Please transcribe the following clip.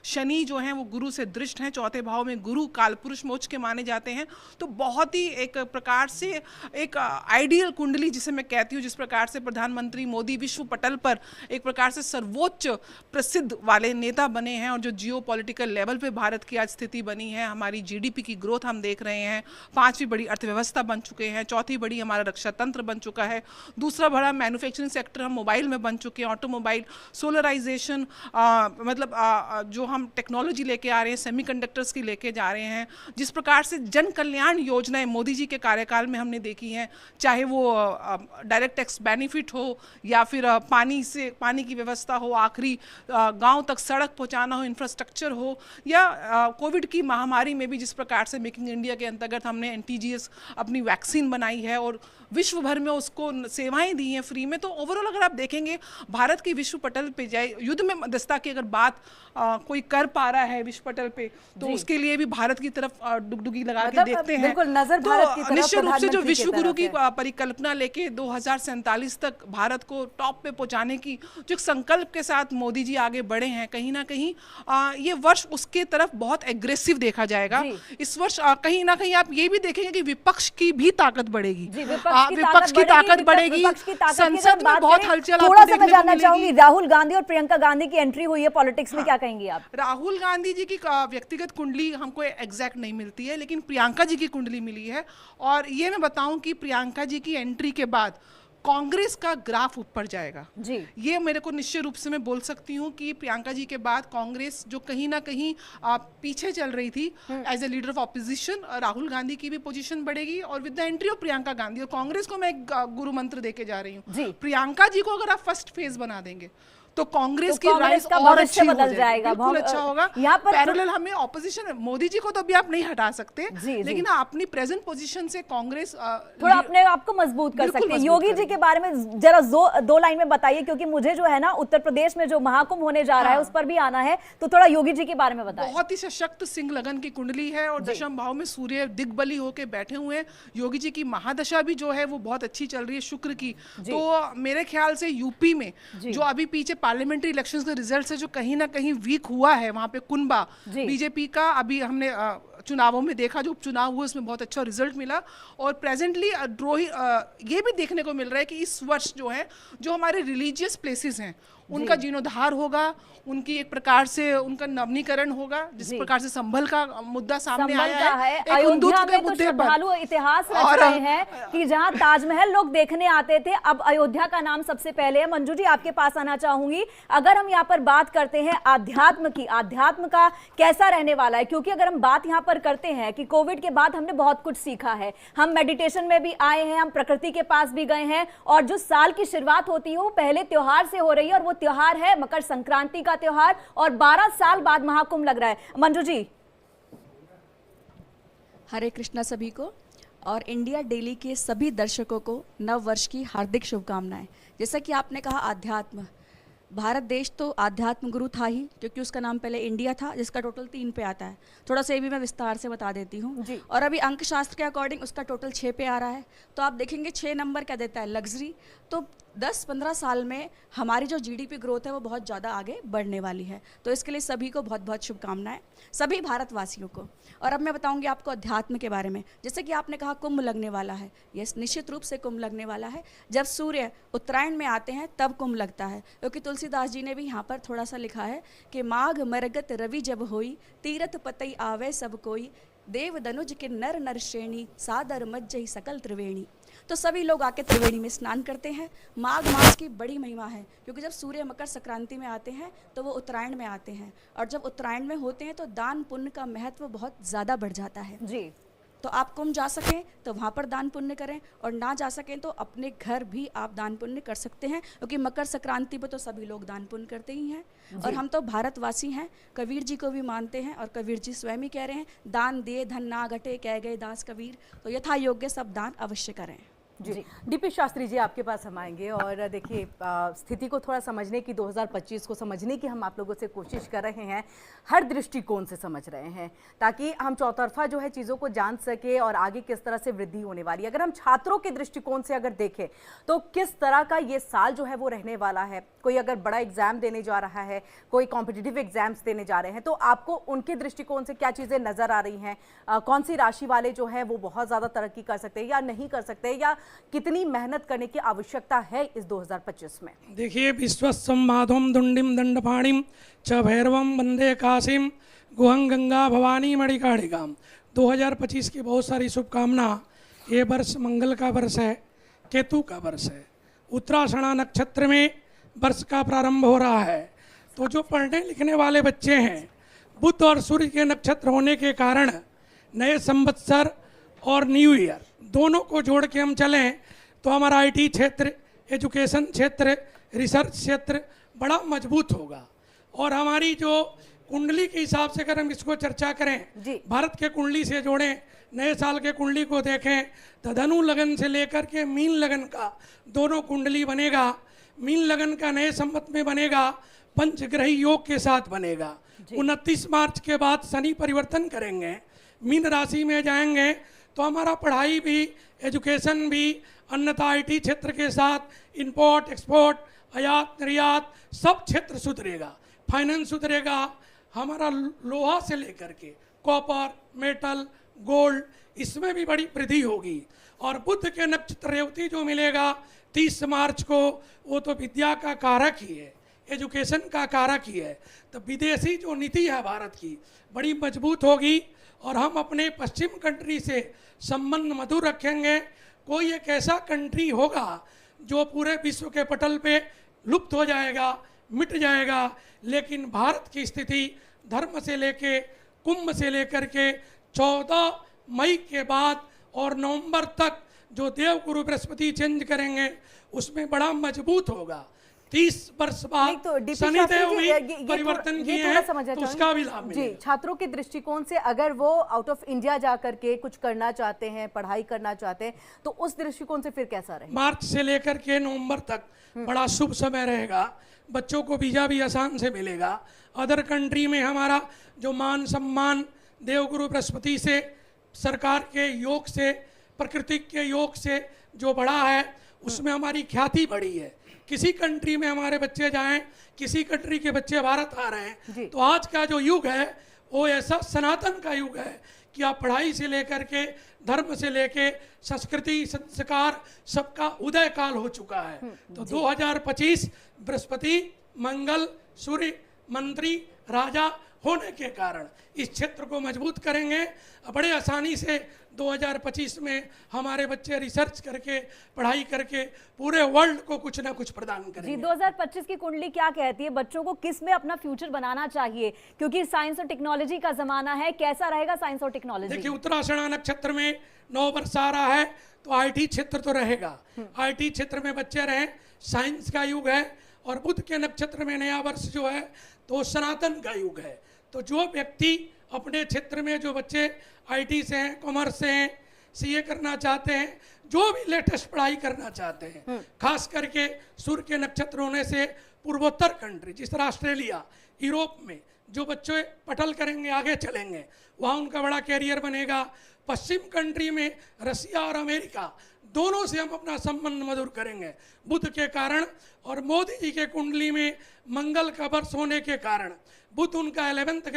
शनि जो हैं वो गुरु से दृष्ट हैं, चौथे भाव में गुरु कालपुरुष मोक्ष के माने जाते हैं। तो बहुत ही एक प्रकार से एक आइडियल कुंडली जिसे मैं कहती हूँ, जिस प्रकार से प्रधानमंत्री मोदी विश्व पटल पर एक प्रकार से सर्वोच्च प्रसिद्ध वाले नेता बने हैं, और जो जियो पॉलिटिकल लेवल पे भारत की आज स्थिति बनी है, हमारी जीडीपी की ग्रोथ हम देख रहे हैं, 5वीं बड़ी अर्थव्यवस्था बन चुके हैं, 4थी बड़ी हमारा रक्षा तंत्र बन चुका है, दूसरा बड़ा मैन्युफैक्चरिंग सेक्टर हम मोबाइल में बन चुके हैं, ऑटोमोबाइल, सोलराइजेशन, मतलब जो हम टेक्नोलॉजी लेके आ रहे हैं, सेमीकंडक्टर्स की लेके जा रहे हैं, जिस प्रकार से जन कल्याण योजनाएं मोदी जी के कार्यकाल में हमने देखी हैं, चाहे वो डायरेक्ट टैक्स बेनिफिट हो या फिर पानी की व्यवस्था हो, आखिरी गांव तक सड़क पहुंचाना हो, इंफ्रास्ट्रक्चर हो, या कोविड की महामारी में भी जिस प्रकार से मेकिंग इंडिया के अंतर्गत हमने एनटीजीएस अपनी वैक्सीन बनाई है और विश्व भर में उसको सेवाएं दी हैं फ्री में। तो ओवरऑल अगर आप देखेंगे भारत की विश्व पटल पे जाए, युद्ध में मध्यस्थता की अगर बात कोई कर पा रहा है विश्व पटल पे, तो उसके लिए भी भारत की तरफ डुगडुगी लगा के देखते हैं। बिल्कुल नजर भारत की तरफ, निश्चित रूप से जो विश्व गुरु की परिकल्पना लेके 2047 तक भारत को टॉप पे पहुंचाने की जो एक संकल्प के साथ मोदी जी आगे बढ़े हैं, कहीं ना कहीं ये वर्ष उसके तरफ बहुत एग्रेसिव देखा जाएगा। इस वर्ष कहीं ना कहीं आप ये भी देखेंगे कि विपक्ष की भी ताकत बढ़ेगी, विपक्ष की ताकत बढ़ेगी, संसद में बहुत हलचल। थोड़ा सा मैं जानना चाहूंगी, राहुल गांधी और प्रियंका गांधी की एंट्री हुई है पॉलिटिक्स में, क्या कहेंगी आप? राहुल गांधी जी की व्यक्तिगत कुंडली हमको एग्जैक्ट नहीं मिलती है, लेकिन प्रियंका जी की कुंडली मिली है। और ये मैं बताऊं कि प्रियंका जी की एंट्री के बाद कांग्रेस का ग्राफ ऊपर जाएगा जी। ये मेरे को निश्चित रूप से मैं बोल सकती हूँ कि प्रियंका जी के बाद कांग्रेस जो कहीं ना कहीं पीछे चल रही थी as a leader of opposition, Rahul Gandhi की भी पोजीशन बढ़ेगी। और with the entry of Priyanka Gandhi, और कांग्रेस को मैं एक गुरु मंत्र देके जा रही हूँ, प्रियंका जी को अगर आप फर्स्ट फेज बना देंगे तो कांग्रेस की राइज और अच्छी बदल जाएगा, बिल्कुल अच्छा होगा। यहाँ पर पैरेलल हमें ऑपोजिशन, मोदी जी को तो अभी आप नहीं हटा सकते, लेकिन अपनी प्रेजेंट पोजीशन से कांग्रेस थोड़ा अपने आप को मजबूत कर सकते हैं। योगी जी के बारे में जरा 2 लाइन में बताइए, क्योंकि मुझे जो है ना उत्तर प्रदेश में जो महाकुंभ होने जा रहा है उस पर भी आना है, तो थोड़ा योगी जी के बारे में बताइए। बहुत ही सशक्त सिंह लगन की कुंडली है और दशम भाव में सूर्य दिग्बली होके बैठे हुए हैं। योगी जी की महादशा भी जो है वो बहुत अच्छी चल रही है शुक्र की। तो मेरे ख्याल से यूपी में जो अभी पीछे पार्लियामेंट्री इलेक्शंस के रिजल्ट से जो कहीं ना कहीं वीक हुआ है, वहां पे कुनबा बीजेपी का अभी हमने चुनावों में देखा, जो उपचुनाव हुए उसमें बहुत अच्छा रिजल्ट मिला। और प्रेजेंटली ये भी देखने को मिल रहा है कि इस वर्ष जो है जो हमारे रिलीजियस प्लेसेस हैं उनका जीर्णोद्धार होगा, उनकी एक प्रकार से उनका नवीनीकरण होगा। जिस प्रकार से संभल का मुद्दा सामने आया है, अयोध्या में तो श्रद्धालु इतिहास रच रहे हैं कि जहां ताजमहल लोग देखने आते थे, अब अयोध्या का नाम सबसे पहले है। मंजू जी आपके पास आना चाहूंगी, अगर हम यहाँ पर बात करते हैं आध्यात्म की, आध्यात्म का कैसा रहने वाला है? क्योंकि अगर हम बात यहाँ पर करते हैं कि कोविड के बाद हमने बहुत कुछ सीखा है, हम मेडिटेशन में भी आए हैं, हम प्रकृति के पास भी गए हैं, और जो साल की शुरुआत होती है वो पहले त्योहार से हो रही है, और वो त्योहार है मकर संक्रांति का त्योहार, और 12 साल बाद महाकुंभ लग रहा है। मंजू जी। हरे कृष्णा सभी को, और इंडिया डेली के सभी दर्शकों को नव वर्ष की हार्दिक शुभकामनाएं। जैसा कि आपने कहा आध्यात्म, भारत देश तो आध्यात्म गुरु था ही, क्योंकि उसका नाम पहले इंडिया था, जिसका टोटल 3 पे आता है। थोड़ा सा ये भी मैं विस्तार से बता देती हूँ। और अभी अंक शास्त्र के अकॉर्डिंग उसका टोटल 6 पे आ रहा है। तो आप देखेंगे 6 नंबर क्या देता है, लग्जरी। तो 10-15 साल में हमारी जो जीडीपी ग्रोथ है वो बहुत ज़्यादा आगे बढ़ने वाली है। तो इसके लिए सभी को बहुत बहुत शुभकामनाएं, सभी भारतवासियों को। और अब मैं बताऊंगी आपको अध्यात्म के बारे में। जैसे कि आपने कहा कुंभ लगने वाला है, यस निश्चित रूप से कुंभ लगने वाला है। जब सूर्य उत्तरायण में आते हैं तब कुंभ लगता है, क्योंकि तुलसीदास जी ने भी यहाँ पर थोड़ा सा लिखा है कि माघ मरगत रवि जब होई, तीरथ पतई आवे सब कोई, देव दनुज के नर नर श्रेणी, सादर मज्जहि सकल त्रिवेणी। तो सभी लोग आके त्रिवेणी में स्नान करते हैं। माघ मास की बड़ी महिमा है, क्योंकि जब सूर्य मकर संक्रांति में आते हैं तो वो उत्तरायण में आते हैं, और जब उत्तरायण में होते हैं तो दान पुण्य का महत्व बहुत ज़्यादा बढ़ जाता है जी। तो आप कुंभ जा सकें तो वहाँ पर दान पुण्य करें, और ना जा सकें तो अपने घर भी आप दान पुण्य कर सकते हैं, क्योंकि मकर संक्रांति पर तो सभी लोग दान पुण्य करते ही हैं। और हम तो भारतवासी हैं, कबीर जी को भी मानते हैं, और कबीर जी स्वयं ही कह रहे हैं दान दिए धन ना घटे, कह गए दास कबीर। तो यथा योग्य सब दान अवश्य करें। जी डीपी शास्त्री जी, आपके पास हम आएंगे और देखिए स्थिति को थोड़ा समझने की, 2025 को समझने की हम आप लोगों से कोशिश कर रहे हैं, हर दृष्टिकोण से समझ रहे हैं ताकि हम चौतरफा जो है चीज़ों को जान सके और आगे किस तरह से वृद्धि होने वाली है। अगर हम छात्रों के दृष्टिकोण से अगर देखें तो किस तरह का ये साल जो है वो रहने वाला है, कोई अगर बड़ा एग्जाम देने जा रहा है, कोई कॉम्पिटिटिव एग्जाम्स देने जा रहे हैं, तो आपको उनके दृष्टिकोण से क्या चीज़ें नज़र आ रही हैं? कौन सी राशि वाले जो हैं वो बहुत ज़्यादा तरक्की कर सकते हैं या नहीं कर सकते, या कितनी मेहनत करने की आवश्यकता है इस 2025 में? देखिए, विश्वसंवादोम दुंडिम दंडपाणिम च भैरवम वंदे काशीम गुहं गंगा भवानी मणिकाणिकाम। 2025 की बहुत सारी शुभकामना। ये वर्ष मंगल का वर्ष है, केतु का वर्ष है, उत्तराषाढ़ा नक्षत्र में वर्ष का प्रारंभ हो रहा है। तो जो पढ़ने लिखने वाले बच्चे हैं, बुध और सूर्य के नक्षत्र होने के कारण नए संवत्सर और न्यू ईयर दोनों को जोड़ के हम चलें तो हमारा आईटी क्षेत्र, एजुकेशन क्षेत्र, रिसर्च क्षेत्र बड़ा मजबूत होगा। और हमारी जो कुंडली के हिसाब से अगर हम इसको चर्चा करें, भारत के कुंडली से जोड़ें, नए साल के कुंडली को देखें तो धनु लगन से लेकर के मीन लगन का दोनों कुंडली बनेगा। मीन लगन का नए संवत में बनेगा, पंचग्रही योग के साथ बनेगा। 29 मार्च के बाद शनि परिवर्तन करेंगे, मीन राशि में जाएंगे तो हमारा पढ़ाई भी, एजुकेशन भी, अन्यथा आईटी क्षेत्र के साथ इंपोर्ट एक्सपोर्ट, आयात निर्यात सब क्षेत्र सुधरेगा, फाइनेंस सुधरेगा। हमारा लोहा से लेकर के कॉपर, मेटल, गोल्ड, इसमें भी बड़ी वृद्धि होगी। और बुध के नक्षत्र रेवती जो मिलेगा 30 मार्च को, वो तो विद्या का कारक ही है, एजुकेशन का कारक ही है। तो विदेशी जो नीति है भारत की बड़ी मजबूत होगी और हम अपने पश्चिम कंट्री से संबंध मधुर रखेंगे। कोई एक ऐसा कंट्री होगा जो पूरे विश्व के पटल पे लुप्त हो जाएगा, मिट जाएगा, लेकिन भारत की स्थिति धर्म से लेके, कुंभ से लेकर के 14 मई के बाद और नवंबर तक जो देवगुरु बृहस्पति चेंज करेंगे उसमें बड़ा मजबूत होगा। 30 वर्ष बाद शनिदेव भी परिवर्तन किए हैं तो उसका भी लाभ मिलेगा। जी, छात्रों के दृष्टिकोण से अगर वो आउट ऑफ इंडिया जा करके कुछ करना चाहते हैं, पढ़ाई करना चाहते हैं, तो उस दृष्टिकोण से फिर कैसा रहेगा? मार्च से लेकर के नवंबर तक बड़ा शुभ समय रहेगा। बच्चों को वीजा भी आसान से मिलेगा। अदर कंट्री में हमारा जो मान सम्मान देवगुरु बृहस्पति से, सरकार के योग से, प्रकृति के योग से जो बढ़ा है, उसमें हमारी ख्याति बढ़ी है। किसी कंट्री में हमारे बच्चे जाएं, किसी कंट्री के बच्चे भारत आ रहे हैं, तो आज का जो युग है वो ऐसा सनातन का युग है कि आप पढ़ाई से लेकर के, धर्म से लेके, संस्कृति, संस्कार, सबका उदय काल हो चुका है। तो 2025 बृहस्पति, मंगल, सूर्य, मंत्री, राजा होने के कारण इस क्षेत्र को मजबूत करेंगे। बड़े आसानी से 2025 में हमारे बच्चे रिसर्च करके, पढ़ाई करके पूरे वर्ल्ड को कुछ ना कुछ प्रदान करेंगे। जी, 2025 की कुंडली क्या कहती है? बच्चों को किस में अपना फ्यूचर बनाना चाहिए, क्योंकि साइंस और टेक्नोलॉजी का जमाना है। कैसा रहेगा साइंस और टेक्नोलॉजी? देखिए, उत्तराषाढ़ा नक्षत्र में 9 वर्ष आ रहा है तो आईटी क्षेत्र तो रहेगा। आईटी क्षेत्र में बच्चे रहें, साइंस का युग है। और बुध के नक्षत्र में नया वर्ष जो है तो सनातन का युग है। तो जो व्यक्ति अपने क्षेत्र में, जो बच्चे आईटी से हैं, कॉमर्स से हैं, सीए करना चाहते हैं, जो भी लेटेस्ट पढ़ाई करना चाहते हैं, खास करके सूर्य के नक्षत्र होने से पूर्वोत्तर कंट्री जिस तरह ऑस्ट्रेलिया, यूरोप में जो बच्चे पटल करेंगे, आगे चलेंगे, वहाँ उनका बड़ा कैरियर बनेगा। पश्चिम कंट्री में रसिया और अमेरिका दोनों से हम अपना संबंध मधुर करेंगे बुध के कारण। और मोदी जी के कुंडली में मंगल का वर्ष होने के कारण बुध उनका 11th